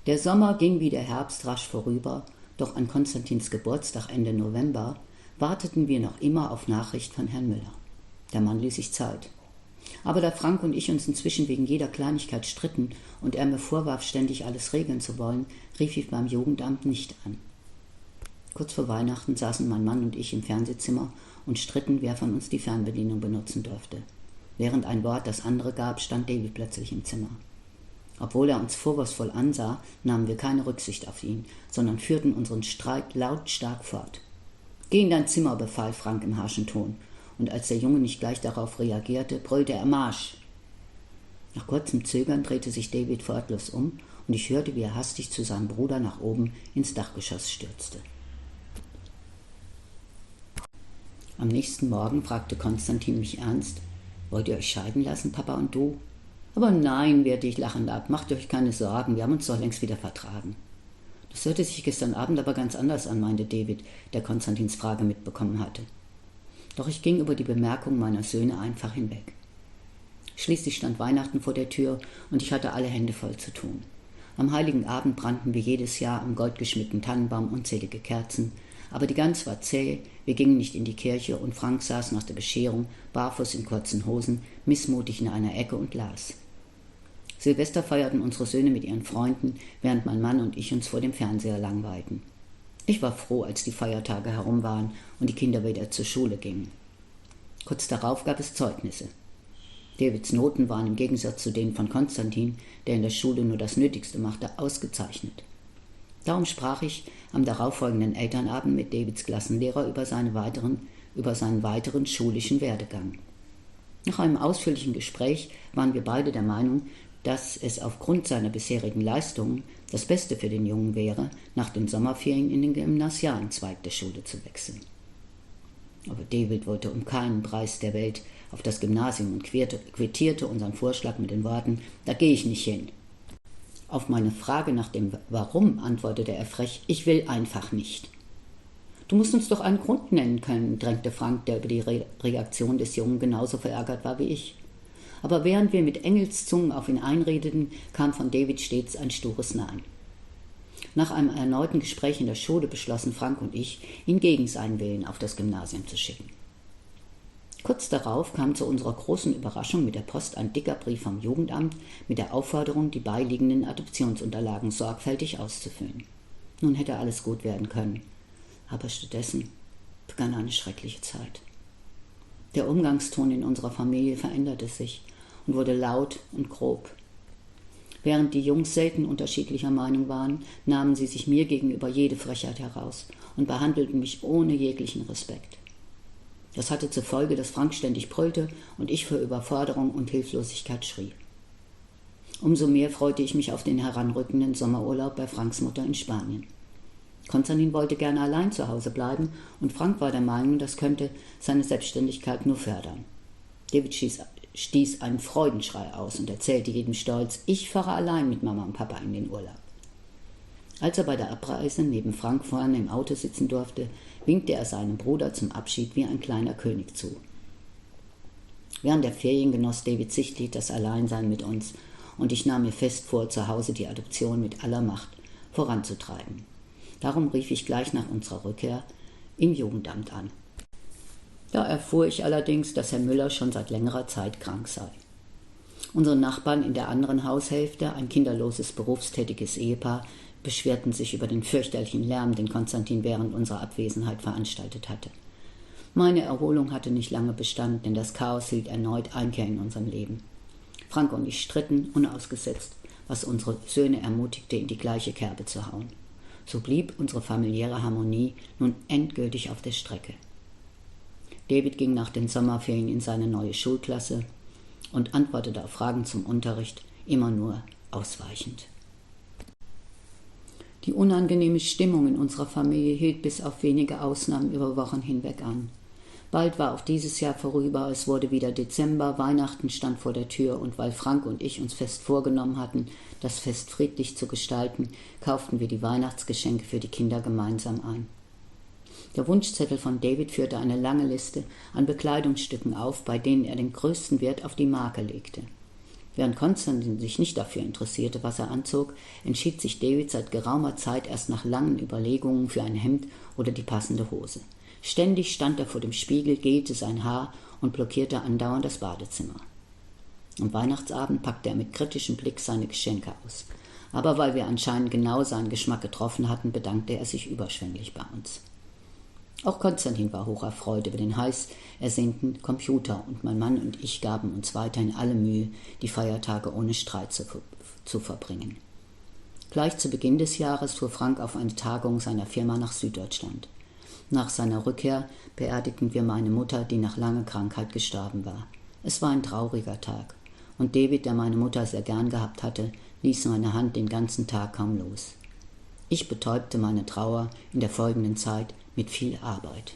Der Sommer ging wie der Herbst rasch vorüber, doch an Konstantins Geburtstag Ende November warteten wir noch immer auf Nachricht von Herrn Müller. Der Mann ließ sich Zeit. Aber da Frank und ich uns inzwischen wegen jeder Kleinigkeit stritten und er mir vorwarf, ständig alles regeln zu wollen, rief ich beim Jugendamt nicht an. Kurz vor Weihnachten saßen mein Mann und ich im Fernsehzimmer und stritten, wer von uns die Fernbedienung benutzen durfte. Während ein Wort das andere gab, stand David plötzlich im Zimmer. Obwohl er uns vorwurfsvoll ansah, nahmen wir keine Rücksicht auf ihn, sondern führten unseren Streit lautstark fort. »Geh in dein Zimmer«, befahl Frank im harschen Ton, und als der Junge nicht gleich darauf reagierte, brüllte er »Marsch!« Nach kurzem Zögern drehte sich David wortlos um, und ich hörte, wie er hastig zu seinem Bruder nach oben ins Dachgeschoss stürzte. Am nächsten Morgen fragte Konstantin mich ernst: »Wollt ihr euch scheiden lassen, Papa und du?« »Aber nein«, wehrte ich lachend ab, »macht euch keine Sorgen, wir haben uns doch längst wieder vertragen.« »Das hörte sich gestern Abend aber ganz anders an«, meinte David, der Konstantins Frage mitbekommen hatte. Doch ich ging über die Bemerkung meiner Söhne einfach hinweg. Schließlich stand Weihnachten vor der Tür und ich hatte alle Hände voll zu tun. Am Heiligen Abend brannten wie jedes Jahr am goldgeschmückten Tannenbaum unzählige Kerzen, aber die Gans war zäh, wir gingen nicht in die Kirche und Frank saß nach der Bescherung, barfuß in kurzen Hosen, missmutig in einer Ecke und las. Silvester feierten unsere Söhne mit ihren Freunden, während mein Mann und ich uns vor dem Fernseher langweilten. Ich war froh, als die Feiertage herum waren und die Kinder wieder zur Schule gingen. Kurz darauf gab es Zeugnisse. Davids Noten waren im Gegensatz zu denen von Konstantin, der in der Schule nur das Nötigste machte, ausgezeichnet. Darum sprach ich am darauffolgenden Elternabend mit Davids Klassenlehrer über seinen weiteren schulischen Werdegang. Nach einem ausführlichen Gespräch waren wir beide der Meinung, dass es aufgrund seiner bisherigen Leistungen das Beste für den Jungen wäre, nach den Sommerferien in den gymnasialen Zweig der Schule zu wechseln. Aber David wollte um keinen Preis der Welt auf das Gymnasium und quittierte unseren Vorschlag mit den Worten: »Da gehe ich nicht hin.« Auf meine Frage nach dem Warum antwortete er frech: »Ich will einfach nicht.« »Du musst uns doch einen Grund nennen können«, drängte Frank, der über die Reaktion des Jungen genauso verärgert war wie ich. Aber während wir mit Engelszungen auf ihn einredeten, kam von David stets ein stures Nein. Nach einem erneuten Gespräch in der Schule beschlossen Frank und ich, ihn gegen seinen Willen auf das Gymnasium zu schicken. Kurz darauf kam zu unserer großen Überraschung mit der Post ein dicker Brief vom Jugendamt mit der Aufforderung, die beiliegenden Adoptionsunterlagen sorgfältig auszufüllen. Nun hätte alles gut werden können, aber stattdessen begann eine schreckliche Zeit. Der Umgangston in unserer Familie veränderte sich und wurde laut und grob. Während die Jungs selten unterschiedlicher Meinung waren, nahmen sie sich mir gegenüber jede Frechheit heraus und behandelten mich ohne jeglichen Respekt. Das hatte zur Folge, dass Frank ständig brüllte und ich vor Überforderung und Hilflosigkeit schrie. Umso mehr freute ich mich auf den heranrückenden Sommerurlaub bei Franks Mutter in Spanien. Konstantin wollte gerne allein zu Hause bleiben und Frank war der Meinung, das könnte seine Selbstständigkeit nur fördern. David stieß einen Freudenschrei aus und erzählte jedem stolz: »Ich fahre allein mit Mama und Papa in den Urlaub.« Als er bei der Abreise neben Frank vorne im Auto sitzen durfte, winkte er seinem Bruder zum Abschied wie ein kleiner König zu. Während der Ferien genoss David sichtlich das Alleinsein mit uns und ich nahm mir fest vor, zu Hause die Adoption mit aller Macht voranzutreiben. Darum rief ich gleich nach unserer Rückkehr im Jugendamt an. Da erfuhr ich allerdings, dass Herr Müller schon seit längerer Zeit krank sei. Unsere Nachbarn in der anderen Haushälfte, ein kinderloses berufstätiges Ehepaar, beschwerten sich über den fürchterlichen Lärm, den Konstantin während unserer Abwesenheit veranstaltet hatte. Meine Erholung hatte nicht lange bestanden, denn das Chaos hielt erneut Einkehr in unserem Leben. Frank und ich stritten unausgesetzt, was unsere Söhne ermutigte, in die gleiche Kerbe zu hauen. So blieb unsere familiäre Harmonie nun endgültig auf der Strecke. David ging nach den Sommerferien in seine neue Schulklasse und antwortete auf Fragen zum Unterricht immer nur ausweichend. Die unangenehme Stimmung in unserer Familie hielt bis auf wenige Ausnahmen über Wochen hinweg an. Bald war auch dieses Jahr vorüber, es wurde wieder Dezember, Weihnachten stand vor der Tür und weil Frank und ich uns fest vorgenommen hatten, das Fest friedlich zu gestalten, kauften wir die Weihnachtsgeschenke für die Kinder gemeinsam ein. Der Wunschzettel von David führte eine lange Liste an Bekleidungsstücken auf, bei denen er den größten Wert auf die Marke legte. Während Konstantin sich nicht dafür interessierte, was er anzog, entschied sich David seit geraumer Zeit erst nach langen Überlegungen für ein Hemd oder die passende Hose. Ständig stand er vor dem Spiegel, gelte sein Haar und blockierte andauernd das Badezimmer. Am Weihnachtsabend packte er mit kritischem Blick seine Geschenke aus. Aber weil wir anscheinend genau seinen Geschmack getroffen hatten, bedankte er sich überschwänglich bei uns. Auch Konstantin war hocherfreut über den heiß ersehnten Computer und mein Mann und ich gaben uns weiterhin alle Mühe, die Feiertage ohne Streit zu verbringen. Gleich zu Beginn des Jahres fuhr Frank auf eine Tagung seiner Firma nach Süddeutschland. Nach seiner Rückkehr beerdigten wir meine Mutter, die nach langer Krankheit gestorben war. Es war ein trauriger Tag, und David, der meine Mutter sehr gern gehabt hatte, ließ meine Hand den ganzen Tag kaum los. Ich betäubte meine Trauer in der folgenden Zeit mit viel Arbeit.